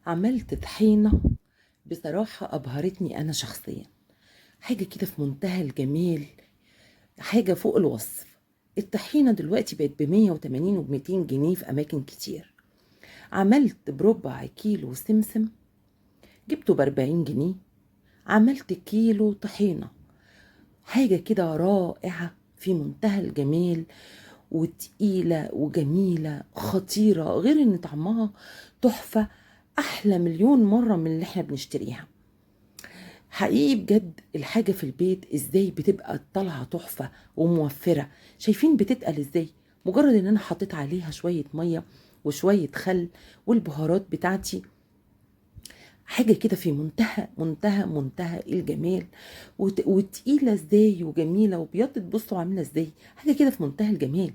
عملت طحينة بصراحة أبهرتني أنا شخصيا. حاجة كده في منتهى الجمال، حاجة فوق الوصف. الطحينة دلوقتي بقت ب180 و200 جنيه في أماكن كتير. عملت بربع كيلو سمسم، جبته ب40 جنيه. عملت كيلو طحينة، حاجة كده رائعة في منتهى الجمال، وتقيلة وجميلة خطيرة، غير ان طعمها تحفة، احلى مليون مرة من اللي احنا بنشتريها. حقيقي بجد الحاجة في البيت ازاي بتبقى طالعة تحفة وموفرة. شايفين بتتقل ازاي؟ مجرد ان انا حطيت عليها شوية مية وشوية خل والبهارات بتاعتي، حاجة كده في منتهى الجمال. وتقيلة ازاي وجميلة وبيضت، بصوا عاملة ازاي، حاجة كده في منتهى الجمال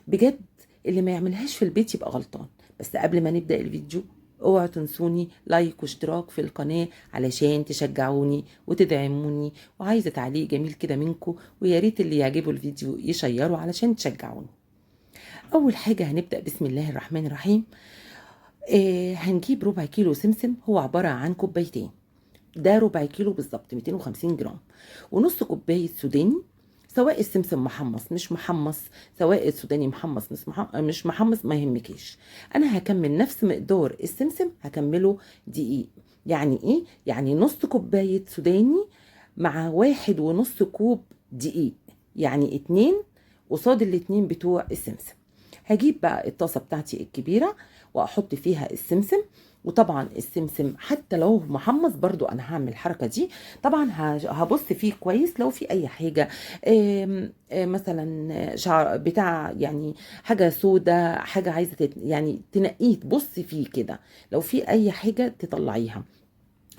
بجد. اللي ما يعملهاش في البيت يبقى غلطان. بس قبل ما نبدأ الفيديو، اوعوا تنسوني لايك واشتراك في القناة علشان تشجعوني وتدعموني، وعايزة تعليق جميل كده منكم، ويا ريت اللي يعجبه الفيديو يشيره علشان تشجعوني. اول حاجة هنبدأ بسم الله الرحمن الرحيم. هنجيب ربع كيلو سمسم، هو عبارة عن كوبايتين، ده ربع كيلو بالظبط 250 جرام، ونص كوبايه سوداني، سواء السمسم محمص مش محمص، سواء السوداني محمص مش محمص، ما يهمكيش. انا هكمل نفس مقدار السمسم، هكمله دقيق. يعني ايه؟ يعني نص كوبايه سوداني مع 1.5 كوب دقيق، يعني 2 قصاد الاتنين بتوع السمسم. هجيب بقى الطاسه بتاعتي الكبيره واحط فيها السمسم. وطبعا السمسم حتى لو محمص برضو انا هعمل الحركه دي. طبعا هبص فيه كويس لو في اي حاجه، مثلا شعر بتاع، يعني حاجه سودة، حاجه عايزه يعني تنقيه، تبصي فيه كده، لو في اي حاجه تطلعيها.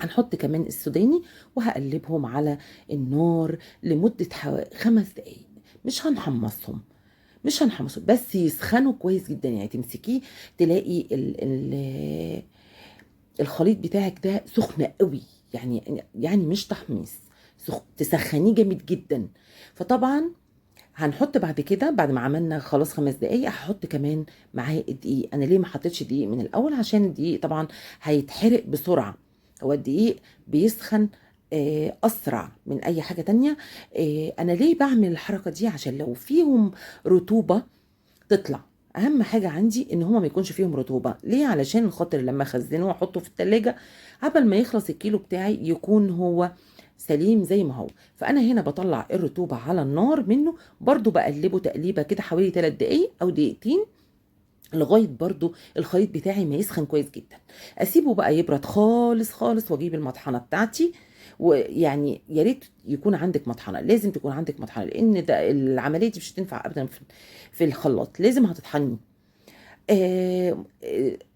هنحط كمان السوداني وهقلبهم على النار لمده 5 دقايق. مش هنحمصهم، مش هنحمصه، بس يسخنوا كويس جدا. يعني تمسكيه تلاقي الخليط بتاعك ده سخن قوي، يعني مش تحميص، تسخنيه جامد جدا. فطبعا هنحط بعد كده، بعد ما عملنا خلاص 5 دقايق، هحط كمان معاه الدقيق. انا ليه ما حطيتش دقيق من الاول؟ عشان الدقيق طبعا هيتحرق بسرعه. هو الدقيق بيسخن اسرع من اي حاجه تانية. انا ليه بعمل الحركه دي؟ عشان لو فيهم رطوبه تطلع. اهم حاجه عندي ان هما ما يكونش فيهم رطوبه. ليه؟ علشان خاطر لما اخزنه واحطه في التلاجة، قبل ما يخلص الكيلو بتاعي يكون هو سليم زي ما هو. فانا هنا بطلع الرطوبه على النار منه، برضو بقلبه تقليبه كده حوالي 3 دقايق او دقيقتين، لغايه برضو الخليط بتاعي ما يسخن كويس جدا. اسيبه بقى يبرد خالص خالص، واجيب المطحنه بتاعتي. ويعني يا ريت يكون عندك مطحنه، لازم تكون عندك مطحنه، لان ده العمليه دي مش هتنفع ابدا في الخلاط، لازم هتطحني.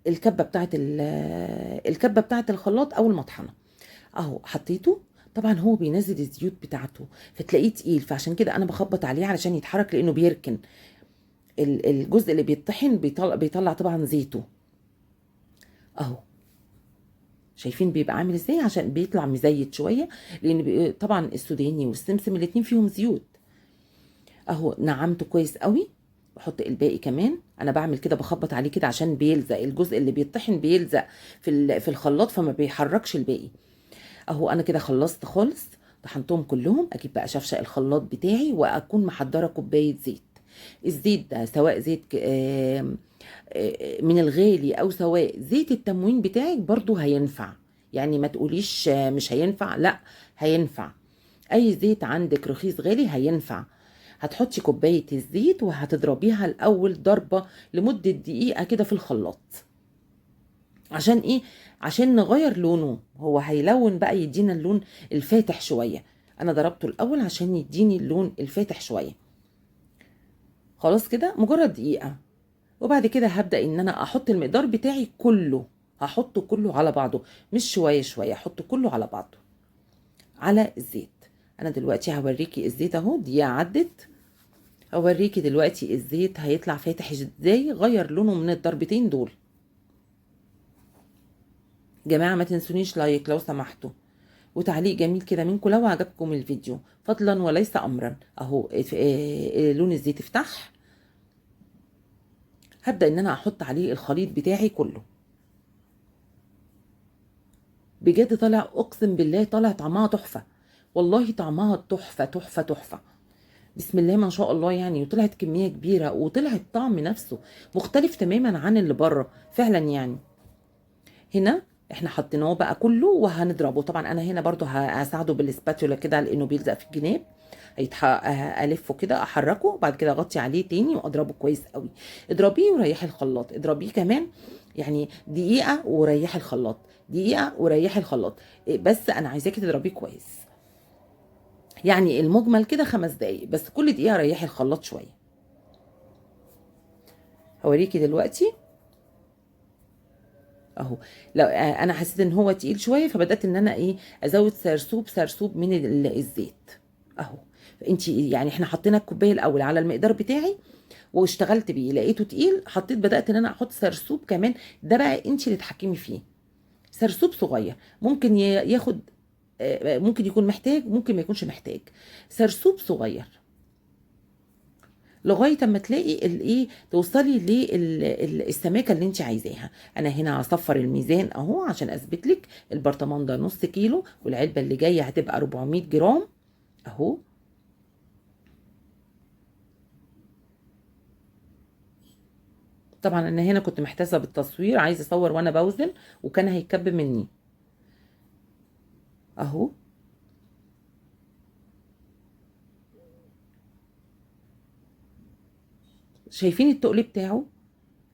الكبه بتاعت الكبه بتاعت الخلاط او المطحنه. اهو حطيته. طبعا هو بينزل الزيوت بتاعته، فتلاقيه تقيل، فعشان كده انا بخبط عليه علشان يتحرك، لانه بيركن. الجزء اللي بيطحن بيطلع طبعا زيته. اهو شايفين بيبقى عامل ازاي؟ عشان بيطلع مزيت شويه، لان طبعا السوداني والسمسم الاتنين فيهم زيوت. اهو نعمته كويس قوي. بحط الباقي كمان. انا بعمل كده، بخبط عليه كده عشان بيلزق، الجزء اللي بيطحن بيلزق في الخلاط، فما بيحركش الباقي. اهو انا كده خلصت خالص، طحنتهم كلهم. اجيب بقى شفشق الخلاط بتاعي، واكون محضره كوبايه زيت. الزيت ده سواء زيت من الغالي، او سواء زيت التموين بتاعك برضو هينفع. يعني ما تقوليش مش هينفع، لا، هينفع. اي زيت عندك رخيص غالي هينفع. هتحطي كوبايه الزيت وهتضربيها الاول ضربه لمده دقيقه كده في الخلاط. عشان ايه؟ عشان نغير لونه، هو هيلون بقى، يدينا اللون الفاتح شويه. انا ضربته الاول عشان يديني اللون الفاتح شويه. خلاص كده مجرد دقيقه. وبعد كده هبدا ان انا احط المقدار بتاعي كله، هحطه كله على بعضه، مش شويه شويه، احطه كله على بعضه على الزيت. انا دلوقتي هوريكي الزيت اهو، دقيقه عدت. هوريكي دلوقتي الزيت هيطلع فاتح ازاي، غير لونه من الضربتين دول. جماعه ما تنسونيش لايك لو سمحتوا، وتعليق جميل كده منكم لو عجبكم الفيديو، فضلا وليس امرا. اهو لون الزيت افتح. هبدا ان انا احط عليه الخليط بتاعي كله. بجد طالع، اقسم بالله طالع طعمها تحفه، والله طعمها تحفه تحفه تحفه. بسم الله ما شاء الله يعني. وطلعت كميه كبيره، وطلع الطعم نفسه مختلف تماما عن اللي بره فعلا يعني. هنا احنا حطيناه بقى كله وهنضربه. طبعا انا هنا برضو هساعده بالسباتولا كده لانه بيلزق في الجناب. الفه كده، احركه، وبعد كده اغطي عليه تاني واضربه كويس قوي. اضربيه وريحي الخلاط، اضربيه كمان يعني دقيقه وريحي الخلاط، دقيقه وريحي الخلاط. بس انا عايزاكي تضربيه كويس، يعني المجمل كده 5 دقايق بس، كل دقيقه ريحي الخلاط شويه. هوريكي دلوقتي اهو. لو انا حسيت ان هو تقيل شويه، فبدات ان انا ايه، ازود سرسوب سرسوب من الزيت اهو. انت يعني احنا حطينا الكوبايه الاول على المقدار بتاعي واشتغلت بيه، لقيته تقيل، حطيت، بدات ان انا احط سرسوب كمان. ده بقى انت اللي تتحكمي فيه. سرسوب صغير ممكن ياخد، ممكن يكون محتاج، ممكن ما يكونش محتاج. سرسوب صغير لغايه اما تلاقي الايه، توصلي للسماكه اللي انت عايزاها. انا هنا هصفر الميزان اهو عشان اثبت لك. البرطمان ده نص كيلو، والعلبه اللي جايه هتبقى 400 جرام اهو. طبعا انا هنا كنت محتاسه بالتصوير، عايزه اصور وانا بوزن وكان هيكب مني اهو. شايفين التقل بتاعه؟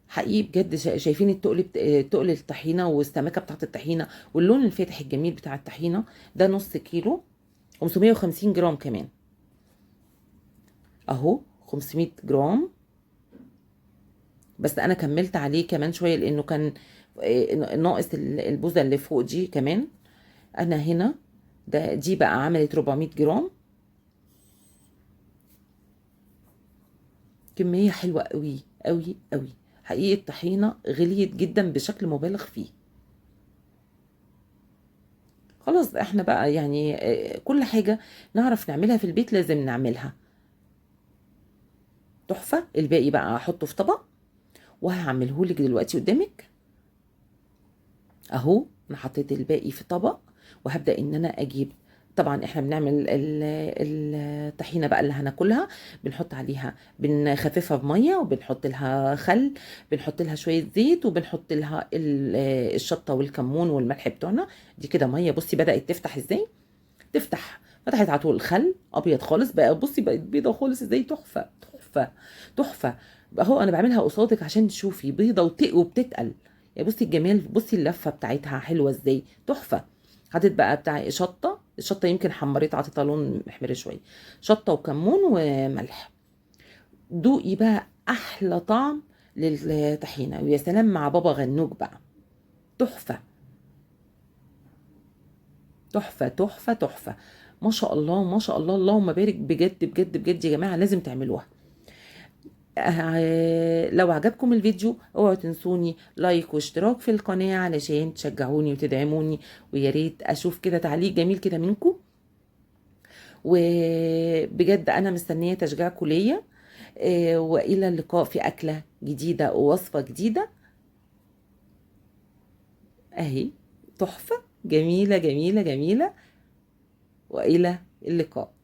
حقيقي بجد شايفين التقل تقل الطحينه والسمكه بتاعت الطحينه واللون الفاتح الجميل بتاع الطحينه. ده نص كيلو، 550 جرام كمان اهو. 500 جرام، بس انا كملت عليه كمان شويه لانه كان ناقص البوزه اللي فوق دي كمان. انا هنا دي بقى عملت 400 جرام. كميه حلوه قوي قوي قوي. حقيقي الطحينه غليت جدا بشكل مبالغ فيه. خلاص احنا بقى يعني كل حاجه نعرف نعملها في البيت لازم نعملها تحفه. الباقي بقى احطه في طبق وهعمله لك دلوقتي قدامك اهو. انا حطيت الباقي في طبق وهبدأ ان انا اجيب. طبعا احنا بنعمل الطحينه بقى اللي هناكلها، بنحط عليها، بنخففها بميه وبنحط لها خل، بنحط لها شويه زيت، وبنحط لها الشطه والكمون والملح بتوعنا. دي كده ميه، بصي بدأت تفتح ازاي، تفتح، فتحت على طول. الخل ابيض خالص بقى، بصي بقت بيضه خالص ازاي، تحفه تحفه تحفه. اهو انا بعملها قصادك عشان تشوفي بيضه وبتتقل. يا بصي الجمال، بصي اللفه بتاعتها حلوه ازاي، تحفه. حطيت بقى بتاع شطه، الشطه يمكن حمريت عطيتها لون محمر شويه. شطه وكمون وملح. دوقي بقى احلى طعم للطحينه، ويا سلام مع بابا غنوج بقى، تحفه تحفة تحفة تحفة. ما شاء الله ما شاء الله، اللهم بارك. بجد بجد بجد يا جماعة لازم تعملوها. لو عجبكم الفيديو اوعوا تنسوني لايك واشتراك في القناة علشان تشجعوني وتدعموني. ويا ريت اشوف كده تعليق جميل كده منكم. وبجد انا مستنية تشجيعكم ليا. والى اللقاء في اكلة جديدة ووصفة جديدة اهي. تحفة، جميلة جميلة جميلة. والى اللقاء.